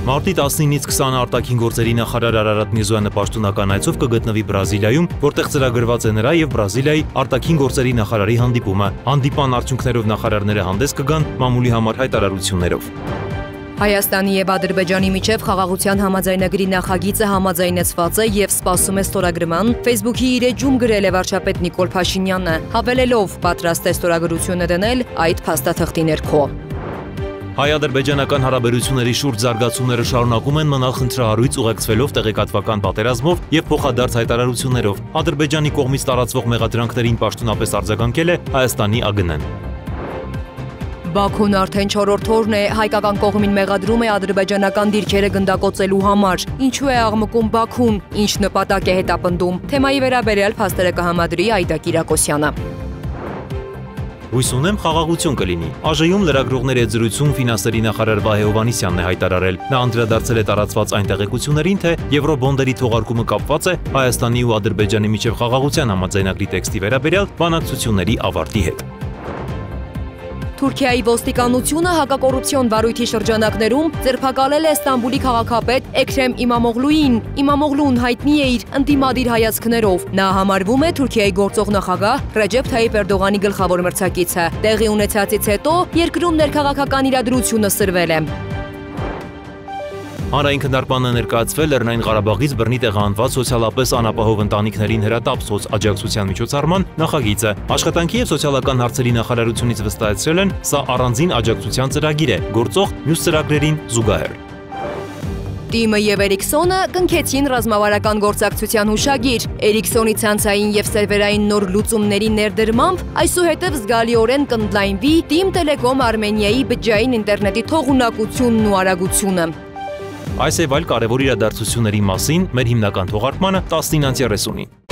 Մարտի 19-ից 20 արտաքին գործերի նախարար Արարատ Միրզոյանը պաշտոնական այցով կգտնվի Բրազիլիայում, որտեղ ծրագրված է նրա եւ Բրազիլիայի արտաքին գործերի նախարարի հանդիպումը։ Հանդիպան արդյունքներով նախարարները հանդես կգան մամուլի համար հայտարարություններով։ Հայաստանի եւ Ադրբեջանի միջև խաղաղության համաձայնագրի նախագիծը համաձայնեցված է եւ սպասում է ստորագրման։ Facebook-ի իր էջում գրել է վարչապետ Նիկոլ Փաշինյանը, հավելելով պատրաստ է ստորագրությունը դնել այդ փաստաթղթի ներքո։ Հայ-ադրբեջանական հարաբերությունների շուրջ զարգացումները շարունակում են մնալ խնդրահարույց ուղեկցվելով տեղեկատվական պատերազմով եւ փոխադարձ հայտարարություններով։ Ադրբեջանի կողմից տարածվող մեղադրանքներին պաշտոնապես արձագանքել է Հայաստանի ԱԳՆ-ն։ Բաքուն արդեն 4-րդ օրն է հայկական կողմին մեղադրում է ադրբեջանական դիրքերը գնդակոծելու համար։ Ինչու է աղմկում Բաքուն, ինչ նպատակ է հետապնդում։ Թեմայի վերաբերյալ փաստերը կհամադրի Այդա Կիրակոսյանը։ Հույս ունեմ խաղաղություն կլինի։ ԱԺ-ում լրագրողների հետ զրույցում ֆինանսների նախարար Վահե Հովհաննիսյանն է հայտարարել։ Նա անդրադարձել է տարածված այն տեղեկություններին, թե եվրոբոնդերի թողարկումը կապված է Հայաստանի ու Ադրբեջանի միջև խաղաղության համաձայնագրի տեքստի վերաբերյալ բանակցությունների ավարտի հետ։ Թուրքիայի ոստիկանությունը հակակոռուպցիոն վարույթի շրջանակներում ձերբակալել է Ստամբուլի քաղաքապետ Էքրեմ Իմամօղլուին։ Իմամօղլուն հայտնի է իր ընդդիմադիր հայացքներով։ Նա համարվում է Թուրքիայի գործող նախագահ Ռեջեփ Թայիփ Էրդողանի գլխավոր մրցակիցը։ Տեղի ունեցածից հետո երկրում ներքաղաքական իրադրությունը սրվել է։ Հանրային քննարկմանը ներկայացվել Լեռնային Ղարաբաղից բռնի տեղահանված սոցիալապես անապահով ընտանիքներին հրատապ սոցաջակցության միջոցառման նախագիծը։ Աշխատանքի եւ սոցիալական հարցերի նախարարությունից վստահեցրել են, սա առանձին աջակցության ծրագիր է, գործող մյուս ծրագրերին զուգահեռ։ Տիմը եւ Էրիքսոնը կնքեցին ռազմավարական գործակցության հուշագիր։ Էրիքսոնի ցանցային եւ սերվերային նոր լուծումների ներդրմամբ այսուհետև զգալիորեն կընդլայնվի Team Telecom Armenia-ի բջջային ինտերնետի թողունակությունն ու արագությունը։ Այս եւ այլ կարևոր իրադարձությունների մասին մեր հիմնական թողարկմանը 19:30-ին։